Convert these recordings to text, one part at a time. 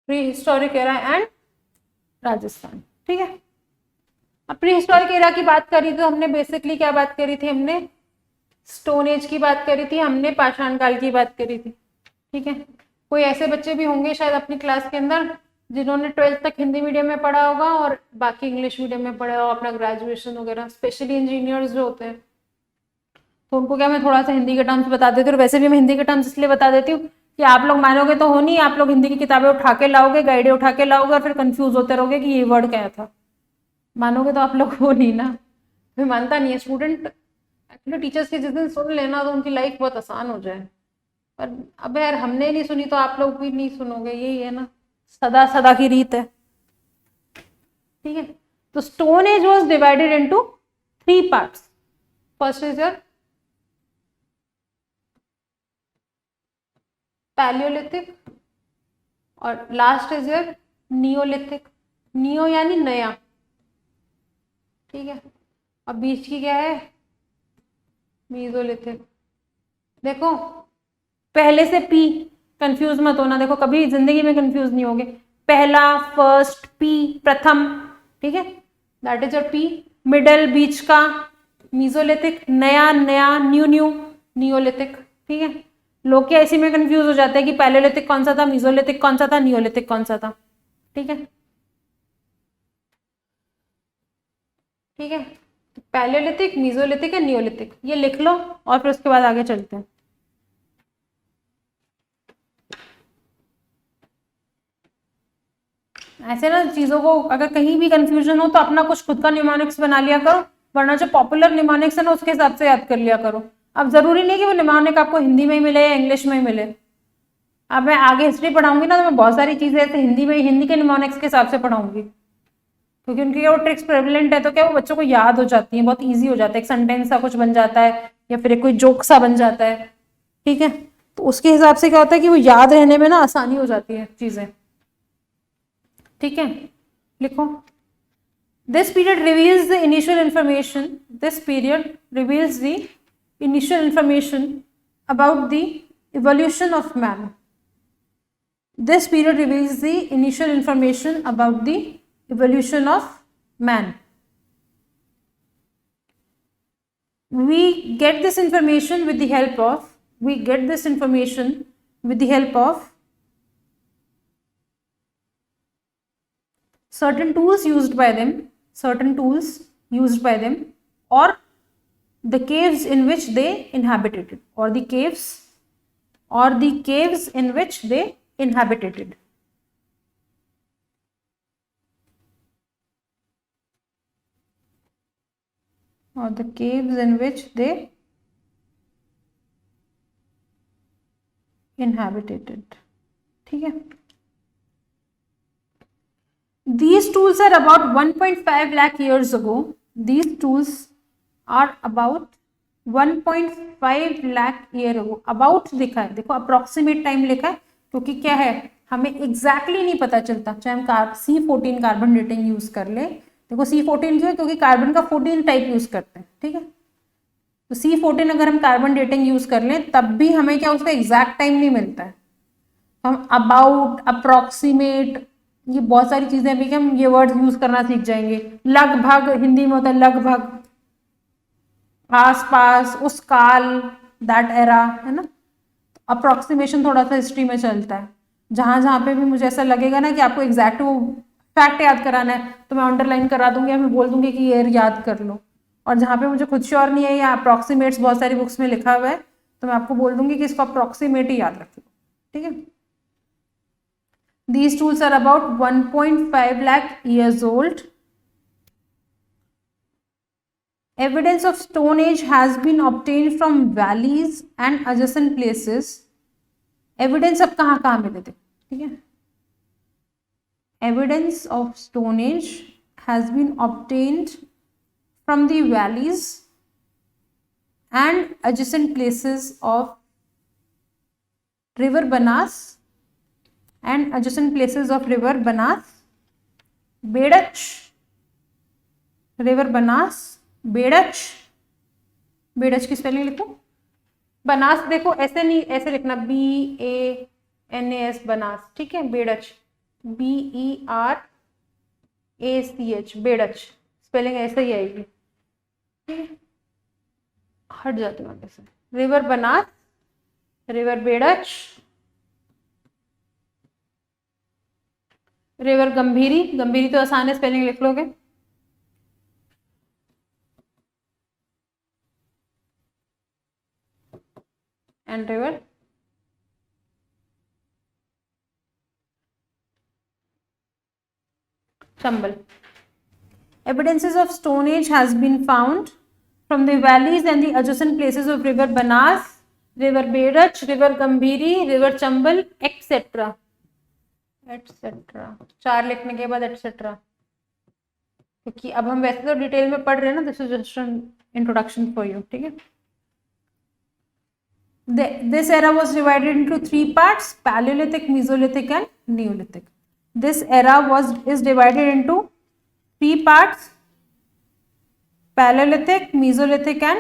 Pre historic era and Rajasthan. ठीक है, अब प्री हिस्टोरिक एरा की बात करी तो हमने बेसिकली क्या बात करी थी, हमने स्टोन एज की बात करी थी, हमने पाषाण काल की बात करी थी। ठीक है, कोई ऐसे बच्चे भी होंगे शायद अपनी क्लास के अंदर जिन्होंने 12th तक हिंदी मीडियम में पढ़ा होगा और बाकी इंग्लिश मीडियम में पढ़ा होगा अपना ग्रेजुएशन वगैरह, स्पेशली इंजीनियर्स जो होते हैं, तो उनको क्या मैं थोड़ा सा हिंदी के टर्म्स बता देती हूँ। और वैसे भी मैं हिंदी के टर्म्स इसलिए बता देती हूँ कि आप लोग मानोगे तो हो नहीं, आप लोग हिंदी की किताबें उठा के लाओगे, गाइडें उठा के लाओगे और फिर कंफ्यूज होते रहोगे कि ये वर्ड क्या था। मानोगे तो आप लोग हो नहीं ना, मैं मानता नहीं है। स्टूडेंट एक्चुअली टीचर्स की जिस दिन सुन लेना तो उनकी लाइफ बहुत आसान हो जाए, पर अब यार हमने नहीं सुनी तो आप लोग भी नहीं सुनोगे, यही है ना, सदा सदा की रीत है। ठीक है, तो stone age was divided into 3 parts. First is your palaeolithic और last is your neolithic. Neo यानी नया, ठीक है, और बीच की क्या है, मीजोलिथिक। देखो पहले से पी, कंफ्यूज मत होना, देखो कभी जिंदगी में कंफ्यूज नहीं होगे। पहला, फर्स्ट, पी प्रथम, ठीक है, that is your P. Middle बीच का मीजोलिथिक, नया नया न्यू न्यू नियोलिथिक। ठीक है, लोग क्या इसी में कंफ्यूज हो जाते हैं कि पैलेलिथिक कौन सा था, मीजोलिथिक कौन सा था, नियोलिथिक कौन सा था। ठीक है, ठीक है, पैलेलिथिक, मीजोलिथिक या नियोलिथिक, ये लिख लो और फिर उसके बाद आगे चलते हैं। ऐसे ना चीजों को अगर कहीं भी कंफ्यूजन हो तो अपना कुछ खुद का निमोनिक्स बना लिया करो, वरना जो पॉपुलर निमोनिक्स है ना उसके हिसाब से याद कर लिया करो। अब जरूरी नहीं कि वो निमोनिक आपको हिंदी में ही मिले या इंग्लिश में ही मिले। अब मैं आगे हिस्ट्री पढ़ाऊंगी ना तो मैं बहुत सारी चीजें ऐसे हिंदी में, हिंदी के निमोनिक्स के हिसाब से पढ़ाऊंगी, क्योंकि उनकी वो ट्रिक्स प्रेवलेंट है तो क्या वो बच्चों को याद हो जाती है, बहुत ईजी हो जाता है, एक सेंटेंस सा कुछ बन जाता है या फिर एक कोई जोक सा बन जाता है। ठीक है, तो उसके हिसाब से क्या होता है कि वो याद रहने में ना आसानी हो जाती है चीजें। ठीक है, लिखो। This period reveals the initial information. This period reveals the initial information about the evolution of man. This period reveals the initial information about the evolution of man. We get this information with the help of, certain tools used by them, or the caves in which they inhabited, or the caves in which they inhabited. Or the caves in which they inhabited. ठीक है, these tools are about 1.5 lakh years ago. These tools are about 1.5 lakh year ago. About लिखा है, देखो approximate time लिखा है, क्योंकि क्या है हमें एग्जैक्टली नहीं पता चलता, चाहे हम C14 कार्बन डेटिंग यूज कर ले। देखो C14 क्यों है, क्योंकि कार्बन का 14 टाइप यूज करते हैं। ठीक है, तो C14 अगर हम कार्बन डेटिंग यूज कर लें तब भी हमें क्या उसका एग्जैक्ट टाइम नहीं मिलता है। हम अबाउट, अप्रोक्सीमेट, ये बहुत सारी चीजें अभी हम ये वर्ड यूज करना सीख जाएंगे। लगभग हिंदी में होता है लगभग, आसपास, उस काल, दैट एरा, है ना। अप्रोक्सीमेशन थोड़ा सा हिस्ट्री में चलता है, जहां जहां पे भी मुझे ऐसा लगेगा ना कि आपको एग्जैक्ट वो फैक्ट याद कराना है तो मैं अंडरलाइन करा दूंगी या मैं बोल दूंगी कि ये याद कर लो। और जहां पे मुझे खुद श्योर नहीं है या अप्रोक्सीमेट्स बहुत सारी बुक्स में लिखा हुआ है तो मैं आपको बोल दूंगी कि इसको अप्रोक्सीमेट ही याद रखो। ठीक है, these tools are about 1.5 lakh years old. Evidence of Stone Age has been obtained from valleys and adjacent places. Evidence अब कहाँ कहाँ मिले थे, ठीक है। Evidence of Stone Age has been obtained from the valleys and adjacent places of river Banas Bedach, river Banas, Berach, Berach की spelling लिखो। बनास देखो ऐसे नहीं, ऐसे लिखना BANAS बनास, ठीक है, बेड़च। BERACH, बेड़च, स्पेलिंग ऐसे ही आएगी, ठीक है। हट जाती हूँ से। River Banas, river Berach, river Gambhiri, Gambhiri तो आसान है, स्पेलिंग लिख लोगे। And river Chambal. Evidences of Stone Age has been found from the valleys and the adjacent places of river Banas, river Bedach, river Gambhiri, river Chambal, etc. etc. 4 लिखने के बाद etc. क्योंकि अब हम वैसे तो डिटेल में पढ़ रहे हैं ना, this is just an introduction for you, ठीक है। This era was divided into 3 parts: Paleolithic, Mesolithic and Neolithic. This era is divided into 3 parts: Paleolithic, Mesolithic and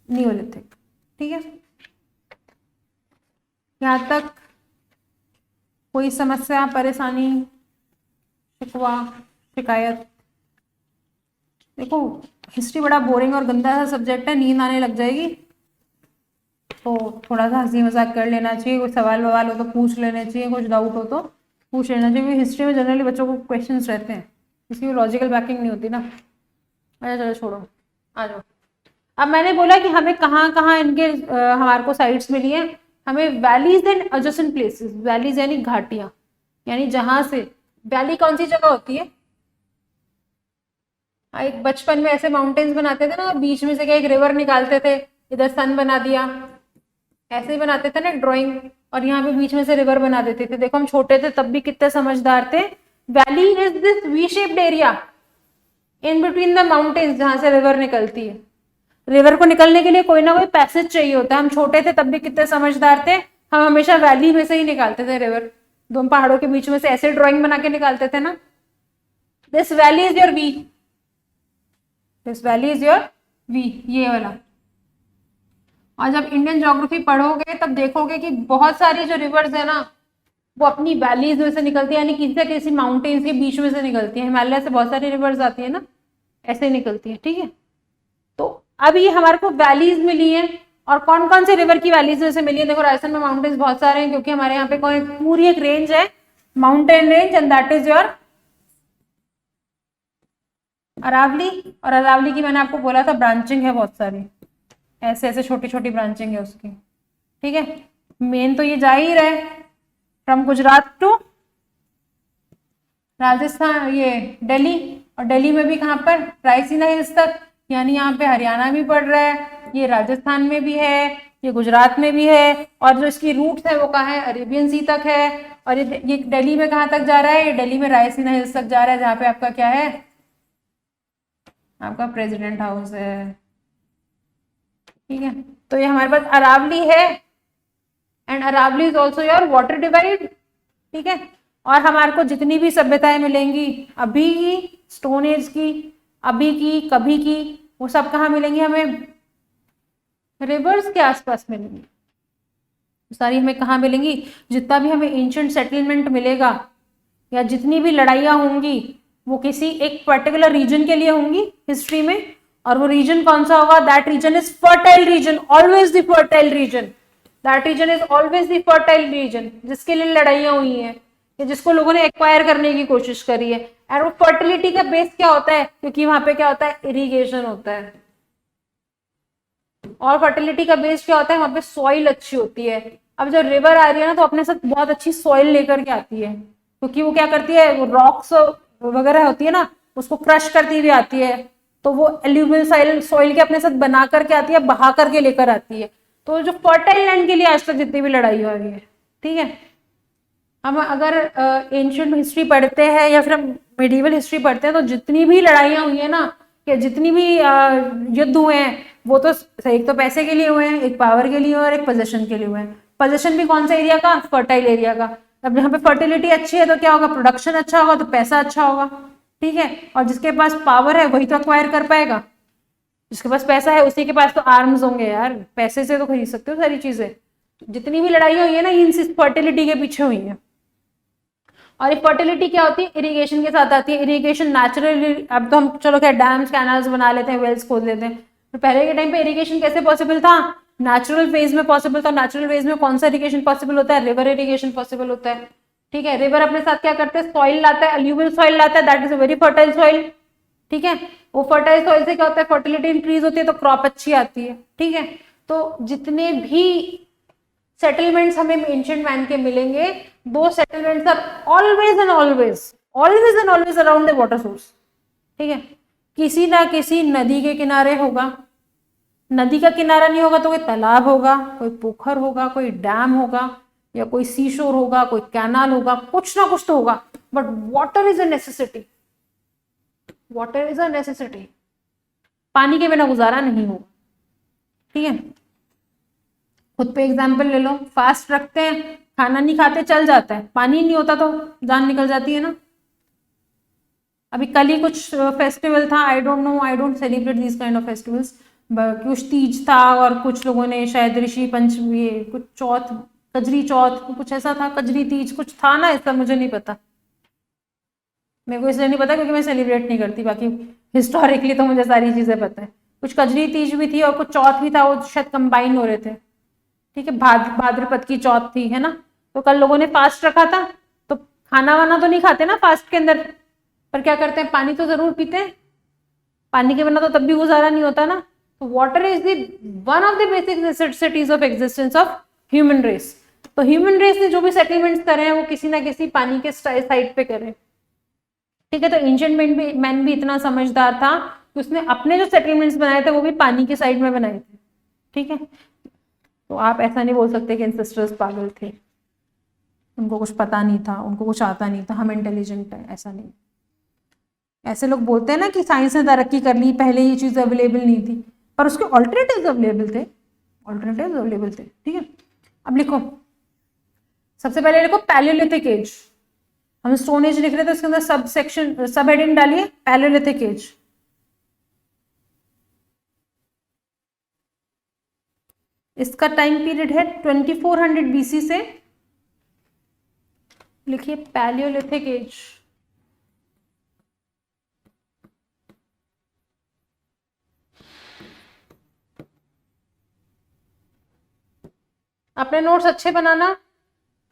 Neolithic, ठीक है। यहाँ तक कोई समस्या, परेशानी, शिकवा, शिकायत? देखो हिस्ट्री बड़ा बोरिंग और गंदा सा सब्जेक्ट है, नींद आने लग जाएगी, तो थोड़ा सा हंसी मजाक कर लेना चाहिए। कोई सवाल ववाल हो तो पूछ लेने चाहिए, कुछ डाउट हो तो पूछ लेना चाहिए। हिस्ट्री में जनरली बच्चों को क्वेश्चंस रहते हैं, किसी को लॉजिकल बैकिंग नहीं होती ना। अच्छा चलो छोड़ो, आ जाओ। अब मैंने बोला कि हमें कहाँ कहाँ इनके हमारे को साइट्स मिली हैं। हमें valleys and adjacent places, valleys यानी घाटियां, यानी जहां से, वैली कौन सी जगह होती है? एक बचपन में ऐसे माउंटेन्स बनाते थे ना, बीच में से क्या एक रिवर निकालते थे, इधर सन बना दिया, ऐसे ही बनाते थे ना ड्राइंग, और यहाँ पे बीच में से रिवर बना देते थे। देखो हम छोटे थे तब भी कितने समझदार थे। Valley is this V shaped area in between the mountains जहां से रिवर निकलती है। रिवर को निकलने के लिए कोई ना कोई पैसेज चाहिए होता है। हम छोटे थे तब भी कितने समझदार थे, हम हमेशा वैली में से ही निकालते थे रिवर, दो पहाड़ों के बीच में से ऐसे ड्राइंग बना के निकालते थे ना। This valley is your V, this valley is your V, ये वाला। और जब इंडियन ज्योग्राफी पढ़ोगे तब देखोगे कि बहुत सारी जो रिवर्स है ना, वो अपनी वैलीज में से निकलती है, यानी किसी से किसी माउंटेन्स के बीच में से निकलती है। हिमालय से बहुत सारी रिवर्स आती है ना, ऐसे ही निकलती है, ठीक है। तो अब ये हमारे को वैलीज मिली है, और कौन कौन से रिवर की वैलीज में से मिली है? देखो राजस्थान में माउंटेन्स बहुत सारे हैं, क्योंकि हमारे यहाँ पे कोई पूरी एक रेंज है, mountain range, and that is your Aravalli. और अरावली की मैंने आपको बोला था ब्रांचिंग है बहुत सारी, ऐसे ऐसे छोटी छोटी ब्रांचिंग है उसकी, ठीक है। मेन तो ये जा ही रहे फ्रॉम गुजरात टू राजस्थान, ये दिल्ली, और दिल्ली में भी कहाँ पर, रायसीना हिल्स तक, यानी यहाँ पे हरियाणा भी पड़ रहा है, ये राजस्थान में भी है, ये गुजरात में भी है, और जो इसकी रूट्स है वो कहाँ है, अरेबियन सी तक है। और ये दिल्ली में कहाँ तक जा रहा है? ये दिल्ली में रायसीना हिल्स तक जा रहा है, जहाँ पे आपका क्या है, आपका प्रेसिडेंट हाउस है, ठीक है। तो ये हमारे पास अरावली है, and Aravalli is also your water divide, ठीक है। और हमारे को जितनी भी सभ्यताएं मिलेंगी, अभी की, स्टोन एज की, अभी की, कभी की, वो सब कहाँ मिलेंगी? हमें रिवर्स के आसपास मिलेंगी। सारी हमें कहाँ मिलेंगी? जितना भी हमें एंशिएंट सेटलमेंट मिलेगा, या जितनी भी लड़ाइयाँ होंगी, वो किसी एक पर्टिकुलर रीजन के लिए होंगी हिस्ट्री में। और वो रीजन कौन सा होगा? That region is fertile region, always the fertile region, that region is always the fertile region, जिसके लिए लड़ाइयाँ हुई हैं, या जिसको लोगों ने एक्वायर करने की कोशिश करी है। और वो फर्टिलिटी का बेस क्या होता है? क्योंकि वहां पे क्या होता है, इरिगेशन होता है। और फर्टिलिटी का बेस क्या होता है? वहां पे सॉइल अच्छी होती है। अब जब रिवर आ रही है ना, तो अपने साथ बहुत अच्छी सॉइल लेकर के आती है, क्योंकि वो क्या करती है, रॉक्स वगैरह होती है ना, उसको क्रश करती हुई आती है, तो वो एल्यूमियल सॉइल के अपने साथ बना करके आती है, बहा करके लेकर आती है। तो जो फर्टाइल लैंड के लिए आज तक जितनी भी लड़ाई हो रही है, ठीक है। हम अगर एंशिएंट हिस्ट्री पढ़ते हैं या फिर हम मिडिवल हिस्ट्री पढ़ते हैं, तो जितनी भी लड़ाइयाँ हुई है ना, या जितनी भी युद्ध हुए हैं, वो तो एक तो पैसे के लिए हुए हैं, एक पावर के लिए हुए और एक पोजीशन के लिए हुए हैं। पोजीशन भी कौन सा एरिया का? फर्टाइल एरिया का। अब यहाँ पे फर्टिलिटी अच्छी है तो क्या होगा? प्रोडक्शन अच्छा होगा तो पैसा अच्छा होगा, ठीक है। और जिसके पास पावर है वही तो एक्वायर कर पाएगा, जिसके पास पैसा है उसी के पास तो आर्म्स होंगे यार, पैसे से तो खरीद सकते हो सारी चीजें। जितनी भी लड़ाई हुई है ना, इन फर्टिलिटी के पीछे हुई है। और ये फर्टिलिटी क्या होती है, इरिगेशन के साथ आती है। इरिगेशन नेचुरली, अब तो हम चलो क्या डैम्स कैनाल्स बना लेते हैं, वेल्स खोद लेते हैं, तो पहले के टाइम पे इरिगेशन कैसे पॉसिबल था, नेचुरल फेज में पॉसिबल था। नेचुरल फेज में कौन सा इरिगेशन पॉसिबल होता है, रिवर इरिगेशन पॉसिबल होता है। ठीक है, रिवर अपने साथ क्या करते हैं, सॉइल लाता है, अल्यूवियल सॉइल लाता है, that is a very fertile soil. ठीक है, वो फर्टाइल सॉइल से क्या होता है, फर्टिलिटी इंक्रीज होती है तो क्रॉप अच्छी आती है। ठीक है, तो जितने भी सेटलमेंट्स हमें एंशिएंट मैन के मिलेंगे, दो settlements are always and always around the water source. ठीक है, किसी ना किसी नदी के किनारे होगा, नदी का किनारा नहीं होगा तो कोई तालाब होगा, कोई पोखर होगा, कोई डैम होगा, या कोई सी शोर होगा, कोई कैनाल होगा, कुछ ना कुछ तो होगा। But water is a necessity, water is a necessity. पानी के बिना गुजारा नहीं होगा। ठीक है, खुद पे एग्जाम्पल ले लो, फास्ट रखते हैं, खाना नहीं खाते चल जाता है, पानी नहीं होता तो जान निकल जाती है ना। अभी कल ही कुछ फेस्टिवल था, I don't celebrate this kind of festivals, कुछ तीज था और कुछ लोगों ने शायद ऋषि पंचमी, कुछ चौथ, कजरी चौथ, कुछ ऐसा था, कजरी तीज कुछ था ना, ऐसा मुझे नहीं पता, मेरे को इसलिए नहीं पता क्योंकि मैं सेलिब्रेट नहीं करती, बाकी हिस्टोरिकली तो मुझे सारी चीजें पता है। कुछ कजरी तीज भी थी और कुछ चौथ भी था, वो शायद कंबाइन हो रहे थे। ठीक है, भाद्रपद की चौथ थी, है ना। तो कल लोगों ने फास्ट रखा था, तो खाना वाना तो नहीं खाते ना फास्ट के अंदर, पर क्या करते हैं, पानी तो जरूर पीते हैं, पानी के बिना तो तब भी गुजारा नहीं होता ना। तो water is the one of the basic necessities of existence of human race. तो ह्यूमन रेस ने जो भी सेटलमेंट्स करे हैं वो किसी ना किसी पानी के साइड पे करे। ठीक है, तो एंशिएंट मैन भी इतना समझदार था कि उसने अपने जो सेटलमेंट्स बनाए थे वो भी पानी के साइड में बनाए थे। ठीक है, तो आप ऐसा नहीं बोल सकते कि एंसेस्टर्स पागल थे, उनको कुछ पता नहीं था, उनको कुछ आता नहीं था, हम इंटेलिजेंट है, ऐसा नहीं। ऐसे लोग बोलते हैं ना कि साइंस ने तरक्की कर ली, पहले ये चीज अवेलेबल नहीं थी, पर उसके ऑल्टरनेटिव्स अवेलेबल थे, ऑल्टरनेटिव्स अवेलेबल थे। ठीक है, अब लिखो, सबसे पहले लिखो पैलियोलिथिक एज। हम स्टोन एज लिख रहे थे, उसके अंदर सब सेक्शन, सब हेडिंग डालिए पैलियोलिथिक एज। इसका टाइम पीरियड है 2400 BC से, लिखिए पैलियोलिथिक एज। अपने नोट्स अच्छे बनाना,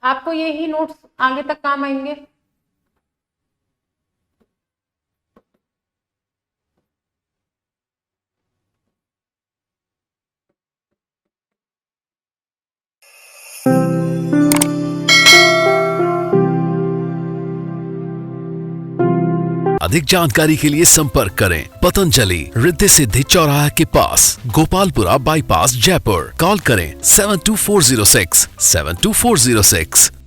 आपको यही नोट्स आगे तक काम आएंगे। अधिक जानकारी के लिए संपर्क करें पतंजलि रिद्धि सिद्धि चौराहा के पास, गोपालपुरा बाईपास, जयपुर। कॉल करें 72406 72406।